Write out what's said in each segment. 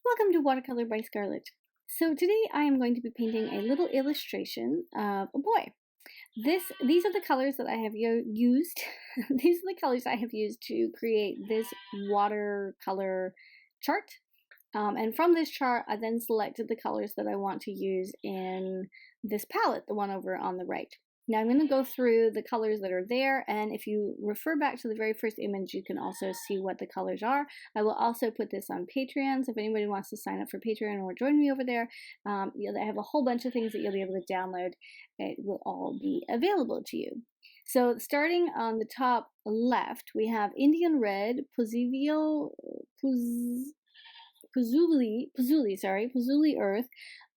Welcome to Watercolor by Scarlett. So today I am going to be painting a little illustration of a boy. These are the colors that I have used. These are the colors I have used to create this watercolor chart. And from this chart, I then selected the colors that I want to use in this palette, the one over on the right. Now I'm going to go through the colors that are there, and if you refer back to the very first image, you can also see what the colors are. I will also put this on Patreon, so if anybody wants to sign up for Patreon or join me over there, I have a whole bunch of things that you'll be able to download. It will all be available to you. So starting on the top left, we have Indian Red, Pozuli Earth,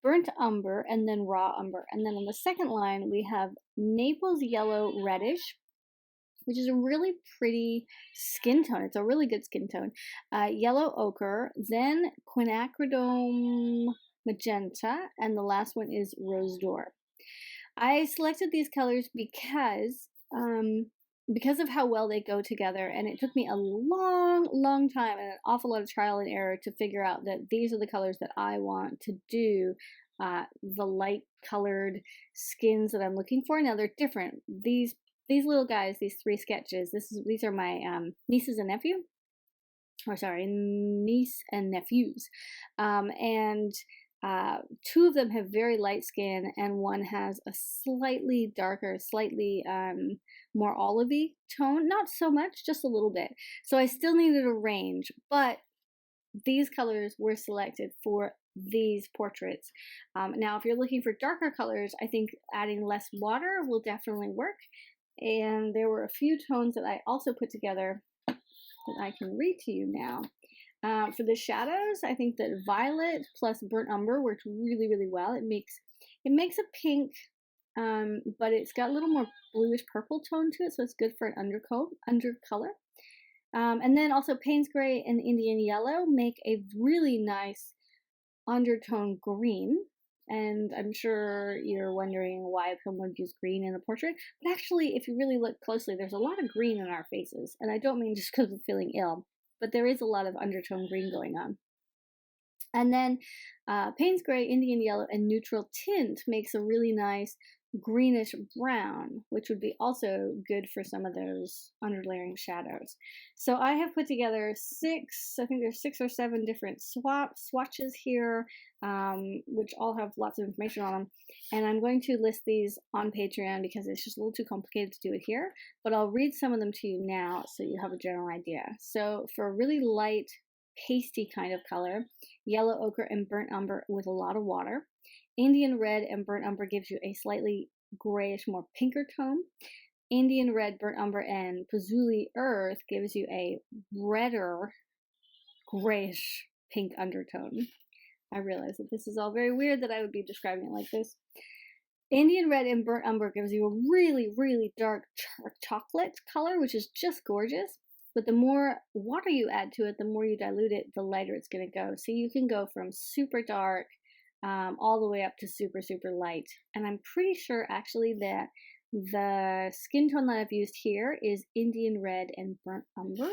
Burnt Umber, and then Raw Umber. And then on the second line, we have Naples Yellow Reddish, which is a really pretty skin tone. It's a really good skin tone. Yellow Ochre, then Quinacridone Magenta, and the last one is Rose d'Or. I selected these colors because of how well they go together, and it took me a long time and an awful lot of trial and error to figure out that these are the colors that I want to do the light colored skins that I'm looking for. Now they're different. These little guys, these three sketches, these are my niece and nephews, and two of them have very light skin, and one has a slightly darker, slightly more olivey tone. Not so much, just a little bit. So I still needed a range, but these colors were selected for these portraits. Now, if you're looking for darker colors, I think adding less water will definitely work. And there were a few tones that I also put together that I can read to you now. For the shadows, I think that violet plus burnt umber works really well. It makes a pink, but it's got a little more bluish purple tone to it, so it's good for an undercolor. And then also Payne's Gray and Indian Yellow make a really nice undertone green. And I'm sure you're wondering why someone would use green in a portrait. But actually, if you really look closely, there's a lot of green in our faces. And I don't mean just because of feeling ill, but there is a lot of undertone green going on. And then Payne's Gray, Indian Yellow, and Neutral Tint makes a really nice greenish brown, which would be also good for some of those underlayering shadows. So I have put together I think there's 6 or 7 different swatches here, which all have lots of information on them. And I'm going to list these on Patreon because it's just a little too complicated to do it here, but I'll read some of them to you now so you have a general idea. So for a really light, pasty kind of color, yellow ochre and burnt umber with a lot of water. Indian red and burnt umber gives you a slightly grayish, more pinker tone. Indian red, burnt umber, and Pozuli Earth gives you a redder, grayish pink undertone. I realize that this is all very weird that I would be describing it like this. Indian red and burnt umber gives you a really dark chocolate color, which is just gorgeous. But the more water you add to it, the more you dilute it, the lighter it's going to go. So you can go from super dark all the way up to super light. And I'm pretty sure actually that the skin tone that I've used here is Indian red and burnt umber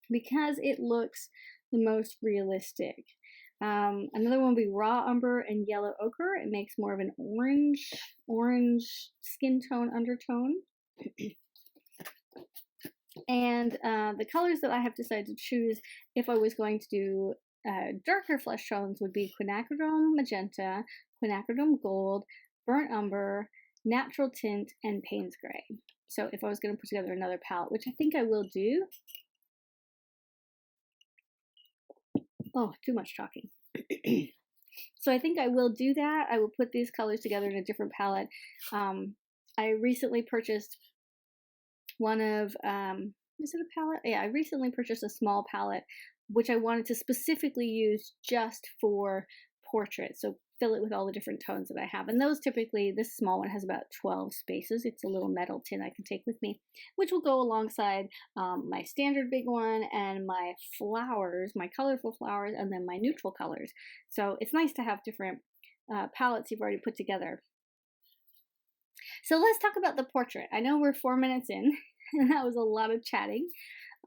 because it looks the most realistic. Another one would be raw umber and yellow ochre. It makes more of an orange skin tone undertone. And the colors that I have decided to choose if I was going to do darker flesh tones would be Quinacridone Magenta, Quinacridone Gold, Burnt Umber, Natural Tint, and Payne's Gray. So if I was going to put together another palette, which I think I will do. Oh, too much talking. So I think I will do that. I will put these colors together in a different palette. I recently purchased one of, is it a palette? Yeah, I recently purchased a small palette which I wanted to specifically use just for portraits. So fill it with all the different tones that I have. And those typically, this small one has about 12 spaces. It's a little metal tin I can take with me, which will go alongside my standard big one and my flowers, my colorful flowers, and then my neutral colors. So it's nice to have different palettes you've already put together. So let's talk about the portrait. I know we're 4 minutes in, and that was a lot of chatting.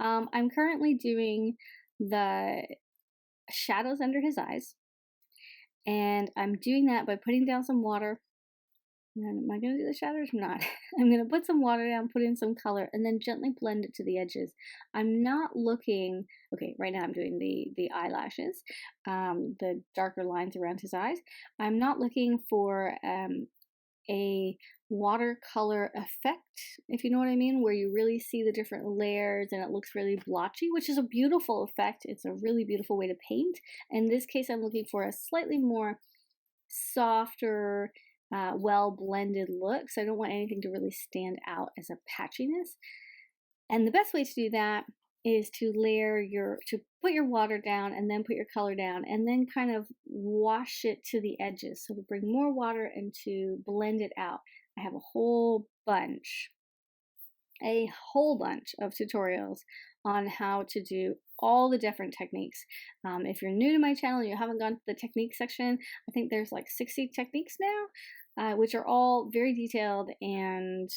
I'm currently doing the shadows under his eyes. And I'm doing that by putting down some water. And am I going to do the shadows or not? I'm going to put some water down, put in some color, and then gently blend it to the edges. I'm not looking, okay, right now I'm doing the eyelashes, the darker lines around his eyes. I'm not looking for a watercolor effect, if you know what I mean, where you really see the different layers and it looks really blotchy, which is a beautiful effect. It's a really beautiful way to paint. In this case, I'm looking for a slightly more softer, well blended look. So I don't want anything to really stand out as a patchiness. And the best way to do that is to put your water down and then put your color down and then kind of wash it to the edges. So to bring more water and to blend it out. I have a whole bunch of tutorials on how to do all the different techniques. If you're new to my channel and you haven't gone to the technique section, I think there's like 60 techniques now, which are all very detailed and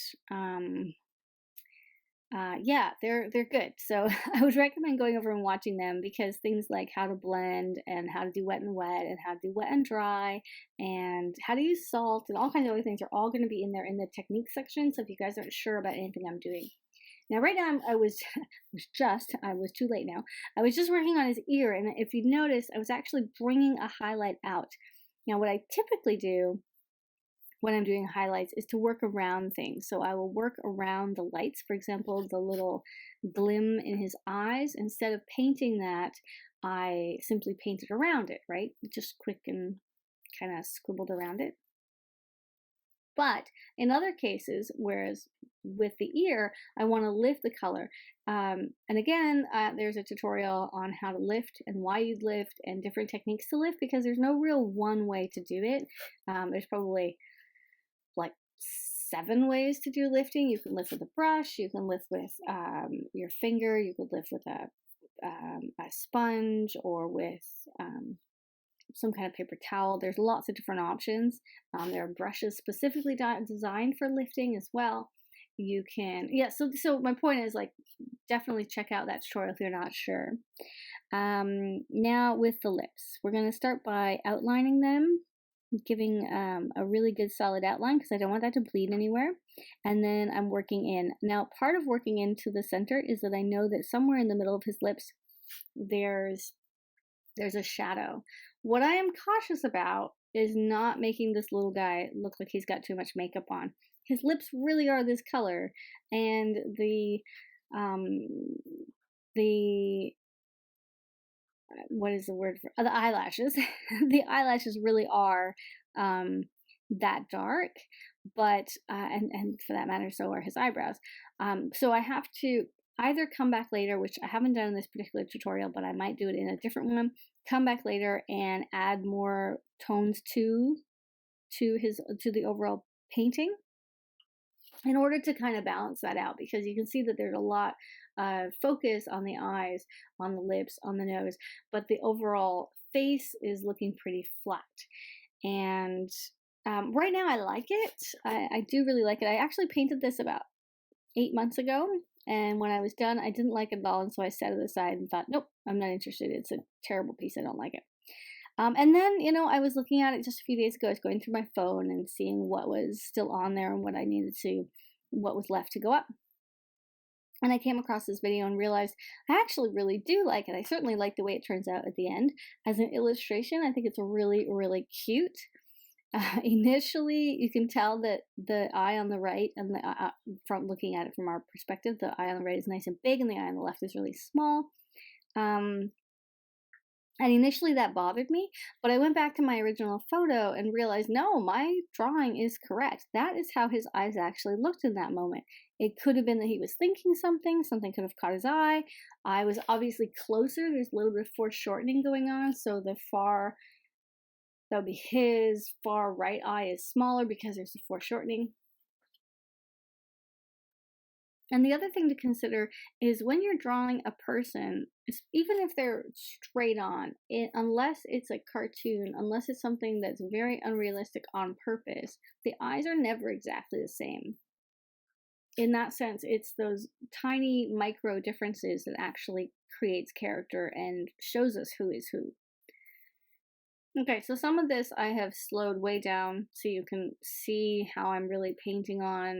yeah, they're good. So I would recommend going over and watching them, because things like how to blend and how to do wet and wet and how to do wet and dry and how to use salt and all kinds of other things are all going to be in there in the technique section. So if you guys aren't sure about anything I'm doing. Now, right now, I was too late now. I was just working on his ear, and if you notice, I was actually bringing a highlight out. Now, what I typically do when I'm doing highlights is to work around things. So I will work around the lights, for example, the little glim in his eyes. Instead of painting that, I simply painted around it, right? Just quick and kind of scribbled around it. But in other cases, whereas with the ear, I want to lift the color. And again, there's a tutorial on how to lift and why you'd lift and different techniques to lift, because there's no real one way to do it. There's probably like 7 ways to do lifting. You can lift with a brush, you can lift with your finger, you could lift with a sponge or with some kind of paper towel. There's lots of different options. There are brushes specifically designed for lifting as well. You can, yeah, so my point is, like, definitely check out that tutorial if you're not sure. Now with the lips, we're going to start by outlining them, giving a really good solid outline, because I don't want that to bleed anywhere. And then I'm working in. Now, part of working into the center is that I know that somewhere in the middle of his lips, there's a shadow. What I am cautious about is not making this little guy look like he's got too much makeup on. His lips really are this color, and the what is the word for the eyelashes? The eyelashes really are that dark, but and for that matter, so are his eyebrows. So I have to either come back later, which I haven't done in this particular tutorial, but I might do it in a different one. Come back later and add more tones to the overall painting, in order to kind of balance that out, because you can see that there's a lot of focus on the eyes, on the lips, on the nose, but the overall face is looking pretty flat. And right now I like it. I do really like it. I actually painted this about 8 months ago, and when I was done, I didn't like it at all, and so I set it aside and thought, nope, I'm not interested. It's a terrible piece. I don't like it. And then, you know, I was looking at it just a few days ago. I was going through my phone and seeing what was still on there and what was left to go up. And I came across this video and realized I actually really do like it. I certainly like the way it turns out at the end. As an illustration, I think it's really, really cute. Initially, you can tell that the eye on the right, and from looking at it from our perspective, the eye on the right is nice and big and the eye on the left is really small. And initially that bothered me, but I went back to my original photo and realized, no, my drawing is correct. That is how his eyes actually looked in that moment. It could have been that he was thinking something could have caught his eye. I was obviously closer. There's a little bit of foreshortening going on, so that would be his far right eye is smaller because there's a foreshortening. And the other thing to consider is when you're drawing a person, even if they're straight on, unless it's a cartoon, unless it's something that's very unrealistic on purpose, the eyes are never exactly the same. In that sense, it's those tiny micro differences that actually creates character and shows us who is who. Okay, so some of this I have slowed way down so you can see how I'm really painting on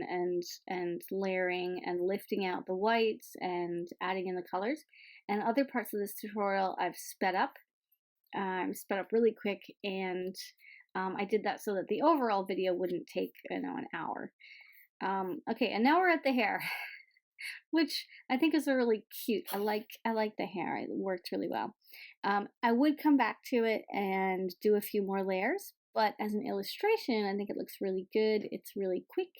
and layering and lifting out the whites and adding in the colors. And other parts of this tutorial I've sped up. Sped up really quick, and I did that so that the overall video wouldn't take, you know, an hour. Okay, and now we're at the hair, which I think is a really cute. I like the hair. It worked really well. I would come back to it and do a few more layers, but as an illustration, I think it looks really good. It's really quick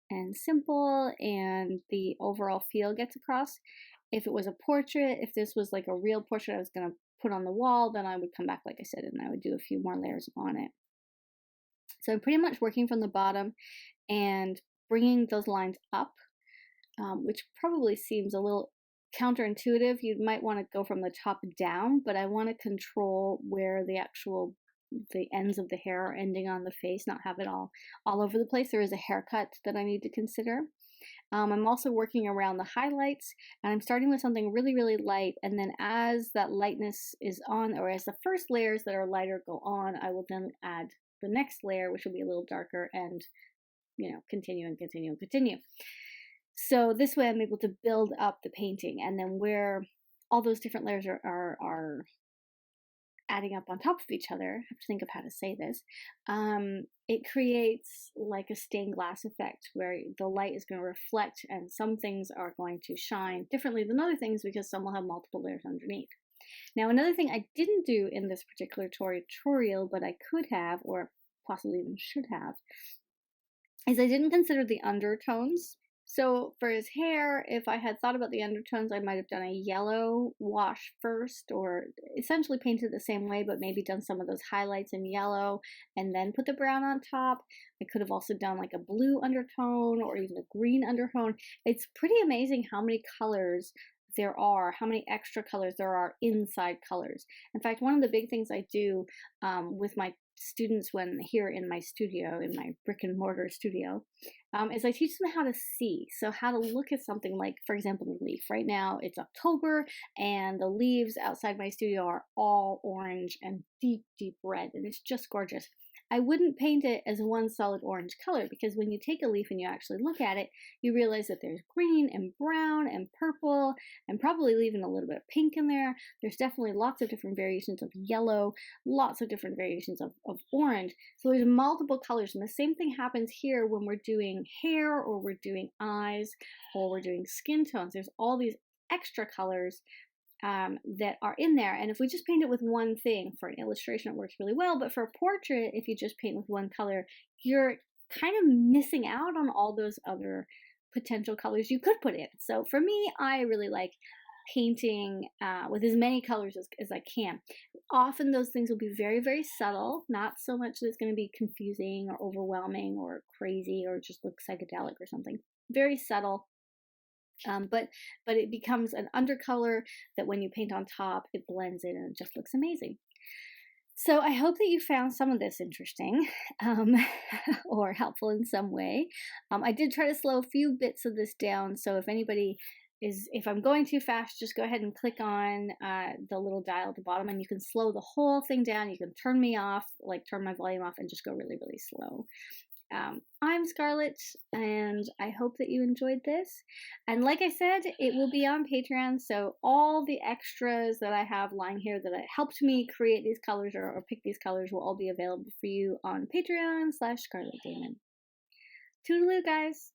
and simple, and the overall feel gets across. If it was a portrait, if this was like a real portrait I was going to put on the wall, then I would come back, like I said, and I would do a few more layers on it. So I'm pretty much working from the bottom and bringing those lines up, which probably seems a little counterintuitive. You might want to go from the top down, but I want to control where the ends of the hair are ending on the face, not have it all over the place. There is a haircut that I need to consider. I'm also working around the highlights, and I'm starting with something really, really light, and then as that lightness is on, or as the first layers that are lighter go on, I will then add the next layer, which will be a little darker, and, you know, continue and continue and continue. So this way I'm able to build up the painting, and then where all those different layers are adding up on top of each other, I have to think of how to say this, it creates like a stained glass effect where the light is going to reflect, and some things are going to shine differently than other things because some will have multiple layers underneath. Now, another thing I didn't do in this particular tutorial, but I could have, or possibly even should have, is I didn't consider the undertones. So for his hair, if I had thought about the undertones, I might have done a yellow wash first, or essentially painted the same way, but maybe done some of those highlights in yellow and then put the brown on top. I could have also done like a blue undertone or even a green undertone. It's pretty amazing how many colors there are, how many extra colors there are inside colors. In fact, one of the big things I do with my students when here in my studio, in my brick and mortar studio, is I teach them how to see. So how to look at something like, for example, the leaf. Right now it's October and the leaves outside my studio are all orange and deep, deep red, and it's just gorgeous. I wouldn't paint it as one solid orange color, because when you take a leaf and you actually look at it, you realize that there's green and brown and purple and probably even a little bit of pink in there. There's definitely lots of different variations of yellow, lots of different variations of orange. So there's multiple colors, and the same thing happens here when we're doing hair or we're doing eyes or we're doing skin tones. There's all these extra colors that are in there. And if we just paint it with one thing, for an illustration, it works really well. But for a portrait, if you just paint with one color, you're kind of missing out on all those other potential colors you could put in. So for me, I really like painting with as many colors as I can. Often those things will be very, very subtle, not so much that it's going to be confusing or overwhelming or crazy or just look psychedelic or something. Very subtle. But it becomes an undercolor that when you paint on top, it blends in and it just looks amazing. So I hope that you found some of this interesting or helpful in some way. I did try to slow a few bits of this down, so if I'm going too fast, just go ahead and click on the little dial at the bottom, and you can slow the whole thing down. You can turn me off, like turn my volume off, and just go really, really slow. I'm Scarlett, and I hope that you enjoyed this. And like I said, it will be on Patreon, so all the extras that I have lying here that helped me create these colors or pick these colors will all be available for you on Patreon/Scarlett Damen. Toodaloo, guys!